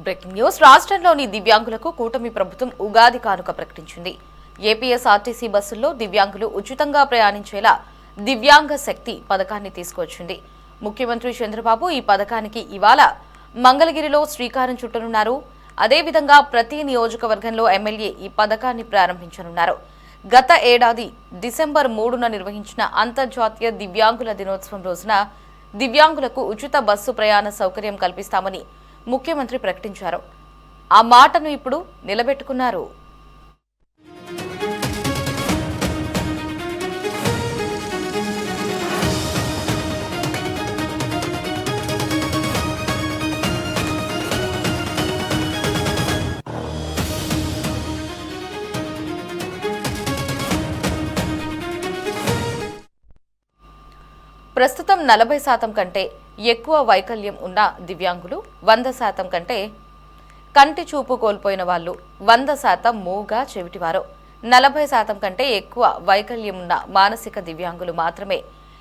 Breaking news. రాష్ట్రంలోని దివ్యాంగులకు కూటమి ప్రభుత్వం ఉగాది కానుక ప్రకటించింది. ఏపీఎస్ఆర్టీసీ బస్సుల్లో దివ్యాంగులు ఉచితంగా ప్రయాణించేలా దివ్యాంగ శక్తి పథకాన్ని తీసుకువచ్చింది. ముఖ్యమంత్రి చంద్రబాబు ఈ పథకానికి ఇవాళ మంగళగిరిలో శ్రీకారం చుట్టనున్నారు. అదేవిధంగా ప్రతి నియోజకవర్గంలో ఎమ్మెల్యే ఈ పథకాన్ని ప్రారంభించనున్నారు. గత ఏడాది డిసెంబర్ 3న నిర్వహించిన అంతర్జాతీయ దివ్యాంగుల దినోత్సవం రోజున దివ్యాంగులకు ఉచిత బస్సు ప్రయాణ సౌకర్యం కల్పిస్తామని ముఖ్యమంత్రి ప్రకటించారు. ఆ మాటను ఇప్పుడు నిలబెట్టుకున్నారు. ప్రస్తుతం 40% కంటే ఎక్కువ వైకల్యం ఉన్న దివ్యాంగులు, 100% కంటే కంటి చూపు కోల్పోయిన వాళ్ళు, 100% మూగా చెవిటివారు, 40% కంటే ఎక్కువ వైకల్యం ఉన్న మానసిక దివ్యాంగులు మాత్రమే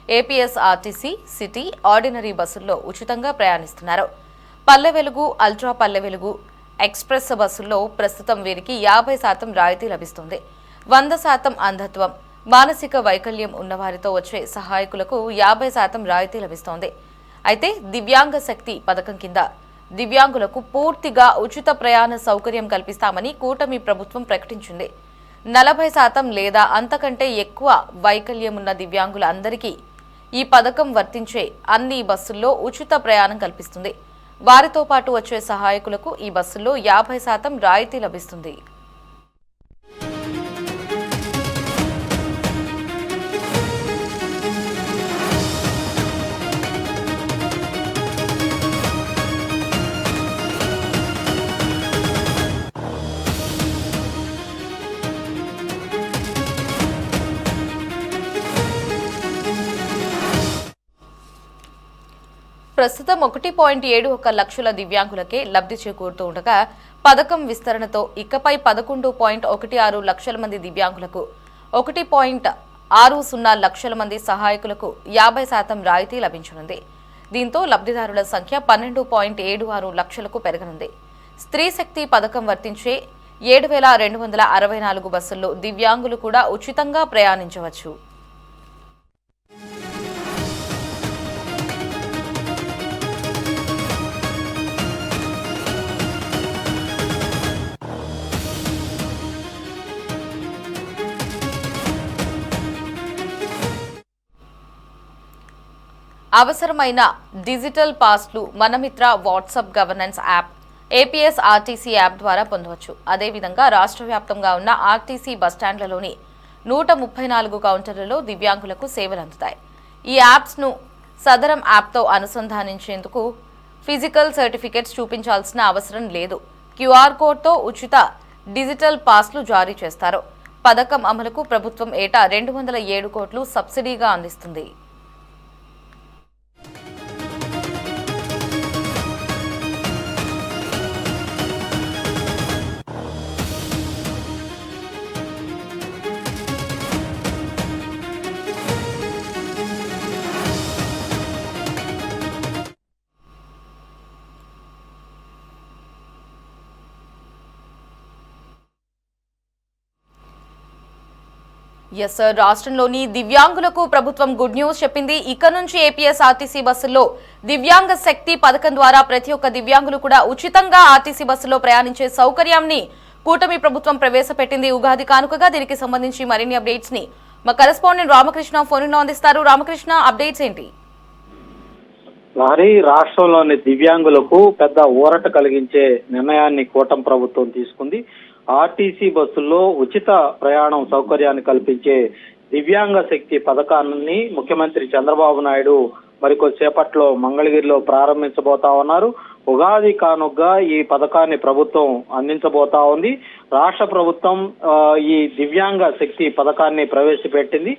ఏపీఎస్ఆర్టీసీ సిటీ ఆర్డినరీ బస్సుల్లో ఉచితంగా ప్రయాణిస్తున్నారు. పల్లె వెలుగు, అల్ట్రా పల్లె వెలుగు, ఎక్స్ప్రెస్ బస్సుల్లో ప్రస్తుతం వీరికి 50% రాయితీ లభిస్తుంది. 100% అంధత్వం, మానసిక వైకల్యం ఉన్నవారితో వచ్చే సహాయకులకు 50% రాయితీ లభిస్తోంది. అయితే దివ్యాంగ శక్తి పథకం కింద దివ్యాంగులకు పూర్తిగా ఉచిత ప్రయాణ సౌకర్యం కల్పిస్తామని కూటమి ప్రభుత్వం ప్రకటించింది. 40% లేదా అంతకంటే ఎక్కువ వైకల్యం ఉన్న దివ్యాంగులందరికీ ఈ పథకం వర్తించే అన్ని బస్సుల్లో ఉచిత ప్రయాణం కల్పిస్తుంది. వారితో పాటు వచ్చే సహాయకులకు ఈ బస్సుల్లో 50% రాయితీ లభిస్తుంది. ప్రస్తుతం 1.71 లక్షల దివ్యాంగులకే లబ్ధి చేకూరుతూ ఉండగా పథకం విస్తరణతో ఇకపై 11.16 లక్షల మంది దివ్యాంగులకు, 1.60 లక్షల మంది సహాయకులకు 50% రాయితీ లభించనుంది. దీంతో లబ్ధిదారుల సంఖ్య 12.76 లక్షలకు పెరగనుంది. స్త్రీ శక్తి పథకం వర్తించే 7,264 బస్సుల్లో దివ్యాంగులు కూడా ఉచితంగా ప్రయాణించవచ్చు. అవసరమైన డిజిటల్ పాస్లు Manamitra WhatsApp governance app, APSRTC app ద్వారా పొందవచ్చు. అదేవిధంగా రాష్ట్ర వ్యాప్తంగా ఉన్న ఆర్టీసీ బస్టాండ్లలోని 134 కౌంటర్లలో దివ్యాంగులకు సేవలు అందుతాయి. ఈ యాప్స్ను సదరం యాప్తో అనుసంధానించేందుకు ఫిజికల్ సర్టిఫికెట్స్ చూపించాల్సిన అవసరం లేదు. క్యూఆర్ కోడ్తో ఉచిత డిజిటల్ పాస్లు జారీ చేస్తారు. పథకం అమలుకు ప్రభుత్వం ఏటా 207 కోట్లు సబ్సిడీగా అందిస్తుంది. ఎస్ సార్, రాష్ట్రంలోని దివ్యాంగులకు ప్రభుత్వం గుడ్ న్యూస్ చెప్పింది. ఇక నుంచి ఏపీఎస్ఆర్టీసీ బస్సుల్లో దివ్యాంగ శక్తి పథకం ద్వారా ప్రతి ఒక్క దివ్యాంగులు కూడా ఉచితంగా ఆర్టీసీ బస్సులో ప్రయాణించే సౌకర్యాన్ని కూటమి ప్రభుత్వం ప్రవేశపెట్టింది ఉగాది కానుకగా. దీనికి సంబంధించి మరిన్ని అప్డేట్స్ ని మా కరెస్పాండెంట్ రామకృష్ణ ఫోన్లో అందిస్తారు. రామకృష్ణ, అప్డేట్స్ ఏంటి? రాష్ట్రంలోని దివ్యాంగులకు పెద్ద ఊరట కలిగించే నిర్ణయాన్ని కూటమి ప్రభుత్వం తీసుకుంది. ఆర్టీసీ బస్సుల్లో ఉచిత ప్రయాణం సౌకర్యాన్ని కల్పించే దివ్యాంగ శక్తి పథకాన్ని ముఖ్యమంత్రి చంద్రబాబు నాయుడు మరికొద్దిసేపట్లో మంగళగిరిలో ప్రారంభించబోతా ఉన్నారు. ఉగాది కానుకగా ఈ పథకాన్ని ప్రభుత్వం అందించబోతా ఉంది. రాష్ట్ర ప్రభుత్వం ఈ దివ్యాంగ శక్తి పథకాన్ని ప్రవేశపెట్టింది.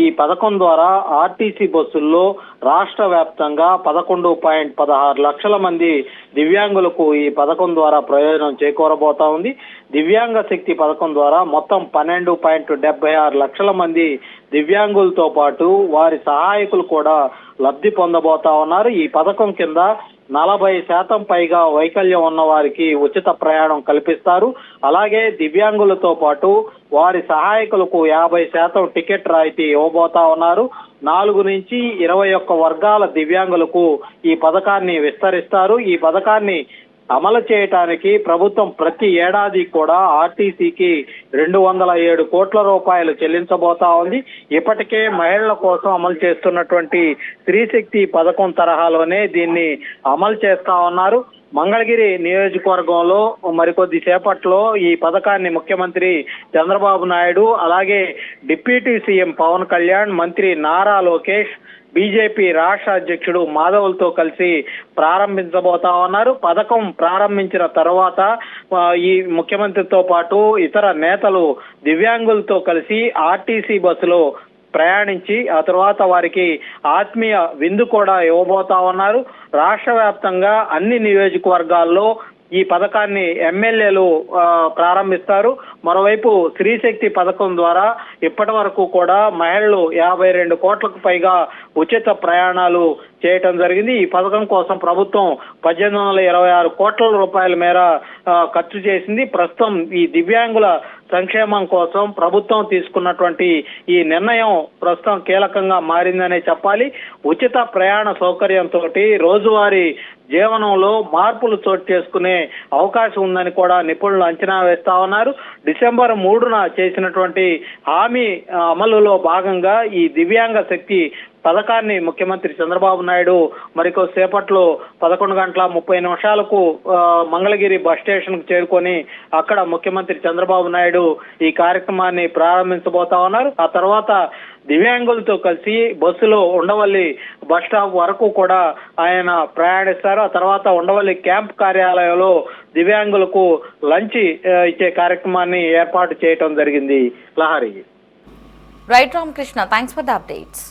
ఈ పథకం ద్వారా ఆర్టీసీ బస్సుల్లో రాష్ట్ర వ్యాప్తంగా 11.16 లక్షల మంది దివ్యాంగులకు ఈ పథకం ద్వారా ప్రయోజనం చేకూరబోతా ఉంది. దివ్యాంగ శక్తి పథకం ద్వారా మొత్తం 12.76 లక్షల మంది దివ్యాంగులతో పాటు వారి సహాయకులు కూడా లబ్ధి పొందబోతా ఉన్నారు. ఈ పథకం కింద 40% పైగా వైకల్యం ఉన్న వారికి ఉచిత ప్రయాణం కల్పిస్తారు. అలాగే దివ్యాంగులతో పాటు వారి సహాయకులకు 50% టికెట్ రాయితీ ఇవ్వబోతా ఉన్నారు. 4 నుంచి 21 వర్గాల దివ్యాంగులకు ఈ పథకాన్ని విస్తరిస్తారు. ఈ పథకాన్ని అమలు చేయటానికి ప్రభుత్వం ప్రతి ఏడాది కూడా ఆర్టీసీకి 207 కోట్ల రూపాయలు చెల్లించబోతా ఉంది. ఇప్పటికే మహిళల కోసం అమలు చేస్తున్నటువంటి స్త్రీశక్తి పథకం తరహాలోనే దీన్ని అమలు చేస్తా ఉన్నారు. మంగళగిరి నియోజకవర్గంలో మరికొద్ది సేపట్లో ఈ పథకాన్ని ముఖ్యమంత్రి చంద్రబాబు నాయుడు, అలాగే డిప్యూటీ సీఎం పవన్ కళ్యాణ్, మంత్రి నారా లోకేష్, బీజేపీ రాష్ట్ర అధ్యక్షుడు మాధవులతో కలిసి ప్రారంభించబోతా ఉన్నారు. పథకం ప్రారంభించిన తర్వాత ఈ ముఖ్యమంత్రితో పాటు ఇతర నేతలు దివ్యాంగులతో కలిసి ఆర్టీసీ బస్సులో ప్రయాణించి ఆ తర్వాత వారికి ఆత్మీయ విందు కూడా ఇవ్వబోతా ఉన్నారు. రాష్ట్ర వ్యాప్తంగా అన్ని నియోజకవర్గాల్లో ఈ పథకాన్ని ఎమ్మెల్యేలు ప్రారంభిస్తారు. మరోవైపు స్త్రీశక్తి పథకం ద్వారా ఇప్పటి వరకు కూడా మహిళలు 52 కోట్లకు పైగా ఉచిత ప్రయాణాలు చేయటం జరిగింది. ఈ పథకం కోసం ప్రభుత్వం 1826 కోట్ల రూపాయల మేర ఖర్చు చేసింది. ప్రస్తుతం ఈ దివ్యాంగుల సంక్షేమం కోసం ప్రభుత్వం తీసుకున్నటువంటి ఈ నిర్ణయం ప్రస్తుతం కీలకంగా మారిందనే చెప్పాలి. ఉచిత ప్రయాణ సౌకర్యంతో రోజువారీ జీవనంలో మార్పులు చోటు చేసుకునే అవకాశం ఉందని కూడా నిపుణులు అంచనా వేస్తా ఉన్నారు. డిసెంబర్ 3న చేసినటువంటి హామీ అమలులో భాగంగా ఈ దివ్యాంగ శక్తి పథకాన్ని ముఖ్యమంత్రి చంద్రబాబు నాయుడు మరికొద్దిసేపట్లో 11:30 మంగళగిరి బస్ స్టేషన్ కు చేరుకొని అక్కడ ముఖ్యమంత్రి చంద్రబాబు నాయుడు ఈ కార్యక్రమాన్ని ప్రారంభించబోతా ఉన్నారు. ఆ తర్వాత దివ్యాంగులతో కలిసి బస్సులో ఉండవల్లి బస్ స్టాప్ వరకు కూడా ఆయన ప్రయాణిస్తారు. ఆ తర్వాత ఉండవల్లి క్యాంప్ కార్యాలయంలో దివ్యాంగులకు లంచ్ ఇచ్చే కార్యక్రమాన్ని ఏర్పాటు చేయటం జరిగింది. Lahari. Right Ramakrishna, thanks for the updates.